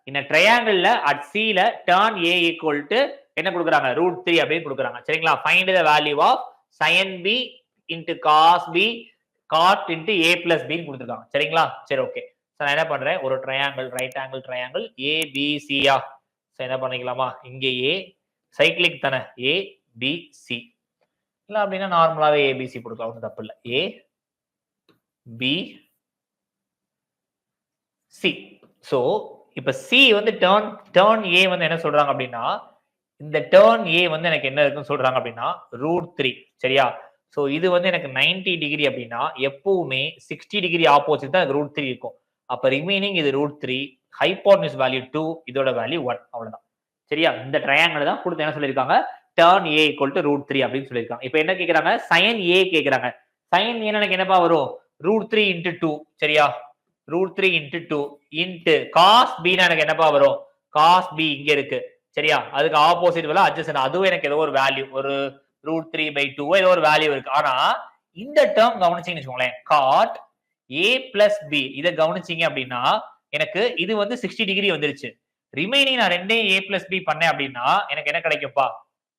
இந்த ட்ரையாங்கிள்ல அட் சில டர்ன் ஏ ஈக்குவல் டு என்ன கொடுக்குறாங்க √3 அப்படின்னு கொடுக்குறாங்க சரிங்களா find the value of sin b into cos b cot into a plus பின்னு கொடுத்துருக்காங்க சரிங்களா சரி ஓகே நான் என்ன பண்றேன் ஒரு ட்ரையாங்கிள் ரைட் ஆங்கிள் ட்ரையாங்கிள் ஏபிசியா என்ன பண்ணிக்கலாமா இங்க ஏ சைக்கிளிக் தானே ஏ பி சி இல்ல அப்படின்னா நார்மலாவே ஏபிசி கொடுக்கலாம் ஒன்றும் தப்பு இல்லை ஏ பி சி ஸோ இப்ப சி வந்து டேர்ன் ஏ வந்து என்ன சொல்றாங்க அப்படின்னா இந்த டேர்ன் ஏ வந்து எனக்கு என்ன இருக்குன்னு சொல்றாங்க அப்படின்னா √3 சரியா ஸோ இது வந்து எனக்கு 90 டிகிரி அப்படின்னா எப்பவுமே 60 டிகிரி ஆப்போசிட் தான் √3 இருக்கும் அப்ப ரிமைனிங் இது √3 ஹைப்போடனியூஸ் வேல்யூ 2 இதோட வேல்யூ 1 அவ்வளவுதான் சரியா இந்த ட்ரையாங்கிள் தான் கொடுத்து என்ன சொல்லியிருக்காங்க டர்ன் ஏ ஈக்குவல் டு √3 அப்படின்னு சொல்லியிருக்காங்க இப்போ என்ன கேட்கறாங்க சைன் ஏ கேட்கறாங்க சைன் ஏ எனக்கு என்னப்பா வரும் √3 இன்டு 2 சரியா √3 இன்டு 2 இன்டு காஸ் பி எனக்கு என்னப்பா வரும் காஸ் பி இங்க இருக்கு சரியா அதுக்கு ஆப்போசிட் வேலை அட்ஜஸ்ட் அதுவும் எனக்கு ஏதோ ஒரு வேல்யூ ஒரு √3/2 ஏதோ ஒரு வேல்யூ இருக்கு ஆனா இந்த டேர்ம் கவனிச்சீங்கன்னு வச்சுக்கோங்களேன் காட் ஏ பிளஸ் பி இதை கவனிச்சீங்க அப்படின்னா எனக்கு இது வந்து 60 டிகிரி வந்துருச்சு ரிமைனிங் நான் ரெண்டையும் ஏ பிளஸ் பி பண்ணேன் அப்படின்னா எனக்கு என்ன கிடைக்கும்ப்பா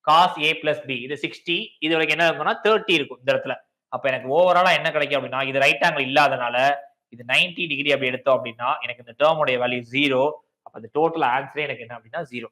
காஸ் ஏ பிளஸ் பி இது 60 இது எனக்கு என்ன இருக்கும்னா 30 இருக்கும் இந்த இடத்துல அப்ப எனக்கு ஓவராலா என்ன கிடைக்கும் அப்படின்னா இது ரைட் ஆங்கிள் இல்லாதனால இது 90 டிகிரி அப்படி எடுத்தோம் அப்படின்னா எனக்கு இந்த டேர்மோட வேல்யூ 0 அப்ப இந்த டோட்டல் ஆன்சரே எனக்கு என்ன அப்படின்னா 0